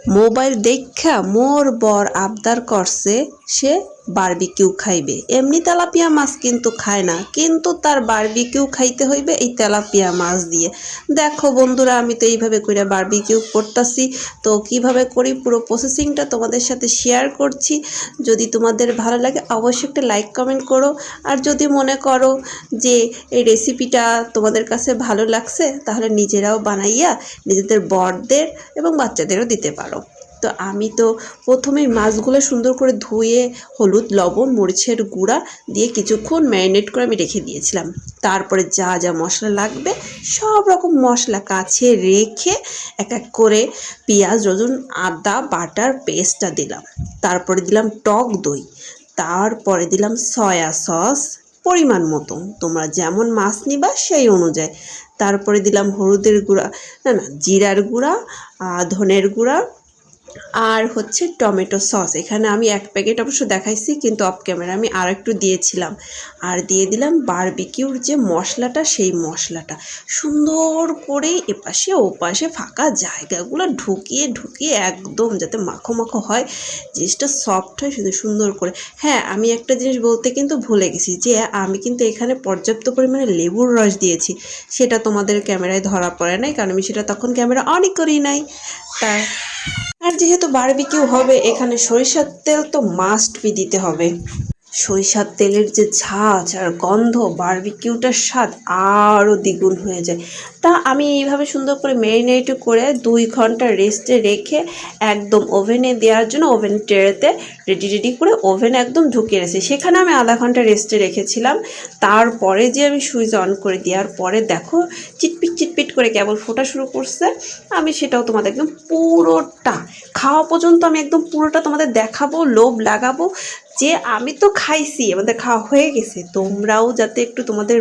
Mobile দেখা মোর বর আবদার করছে সে বারবিকিউ খাইবে। এমনি তেলাপিয়া মাছ কিন্তু খায় না, কিন্তু তার বারবিকিউ খাইতে হইবে এই তেলাপিয়া মাছ দিয়ে। দেখো বন্ধুরা, আমি তো এইভাবে করে বারবিকিউ করতেছি। তো কিভাবে করি পুরো প্রসেসিংটা তোমাদের সাথে শেয়ার করছি। যদি তোমাদের ভালো লাগে অবশ্যই একটা লাইক কমেন্ট করো। আর যদি মনে করো যে এই রেসিপিটা তোমাদের কাছে ভালো লাগছে, তাহলে নিজেরাও বানাইয়া নিজেদের বরদের এবং বাচ্চাদেরও দিতে পারো। তো আমি তো প্রথমেই মাছগুলো সুন্দর করে ধুয়ে হলুদ লবণ মরিচের গুঁড়া দিয়ে কিছুক্ষণ ম্যারিনেট করে আমি রেখে দিয়েছিলাম। তারপরে যা যা মশলা লাগবে সব রকম মশলা কাছে রেখে এক এক করে পেঁয়াজ রসুন আদা বাটার পেস্টটা দিলাম। তারপরে দিলাম টক দই, তারপরে দিলাম সয়া সস পরিমাণ মতো, তোমরা যেমন মাছ নিবা সেই অনুযায়ী। তারপরে দিলাম হলুদের গুঁড়া, না জিরার গুঁড়া, ধনের গুঁড়া, আর হচ্ছে টমেটো সস। এখানে আমি 1 প্যাকেট অবশ্য দেখাইছি, কিন্তু অফ ক্যামেরা আমি আর একটু দিয়েছিলাম। আর দিয়ে দিলাম বারবিকিউর যে মশলাটা, সেই মশলাটা সুন্দর করে এপাশে ওপাশে ফাঁকা জায়গাগুলো ঢুকিয়ে ঢুকিয়ে একদম যাতে মাখো মাখো হয়, জিনিসটা সফট হয় শুধু সুন্দর করে। হ্যাঁ, আমি একটা জিনিস বলতে কিন্তু ভুলে গেছি, যে আমি কিন্তু এখানে পর্যাপ্ত পরিমাণে লেবুর রস দিয়েছি। সেটা তোমাদের ক্যামেরায় ধরা পড়ে নাই, কারণ আমি সেটা তখন ক্যামেরা অনই করি নাই। তার আর যেহেতু বারবিকিউ হবে, এখানে সরিষার তেল তো মাস্ট বি দিতে হবে। সরিষার তেলের যে ঝাঁঝ আর গন্ধ বারবিকিউটার স্বাদ আরও দ্বিগুণ হয়ে যায়। তা আমি এইভাবে সুন্দর করে ম্যারিনেট করে 2 ঘন্টা রেস্টে রেখে একদম ওভেনে দেওয়ার জন্য ওভেন ট্রেতে রেডি করে ওভেনে একদম ঢুকিয়ে রেখেছি। সেখানে আমি আধা ঘন্টা রেস্টে রেখেছিলাম। তারপরে যে আমি সুইচ অন করে দেওয়ার পরে দেখো চিটপিট চিটপিট করে কেবল ফোটা শুরু করছে। আমি সেটাও তোমাদের একদম পুরোটা খাওয়া পর্যন্ত আমি একদম পুরোটা তোমাদের দেখাবো, লোভ লাগাবো যে আমি তো খাইছি, আমাদের খাওয়া হয়ে গেছে। তোমরাও যাতে একটু তোমাদের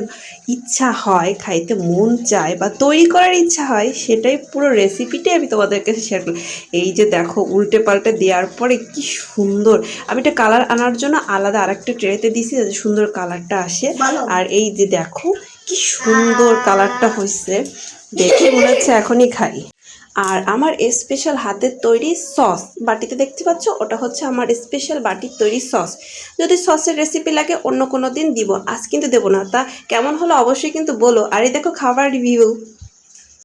ইচ্ছা হয়, খাইতে মন চায় বা তৈরি করার ইচ্ছা হয়, সেটাই পুরো রেসিপিটাই আমি তোমাদের কাছে শেয়ার করি। এই যে দেখো উল্টে পাল্টে দেওয়ার পরে কি সুন্দর, আমি এটা কালার আনার জন্য আলাদা আরেকটা ট্রেতে দিছি যাতে সুন্দর কালারটা আসে। আর এই যে দেখো কি সুন্দর কালারটা হয়েছে, দেখে মনে হচ্ছে এখনই খাই। আর আমার স্পেশাল হাতের তৈরি সস বাটিতে দেখতে পাচ্ছ, ওটা হচ্ছে আমার স্পেশাল বাটির তৈরি সস। যদি সসের রেসিপি লাগে অন্য কোনো দিন দিব, আজ কিন্তু দেবো না। তা কেমন হলো অবশ্যই কিন্তু বলো। আর এই দেখো খাবার রিভিউ।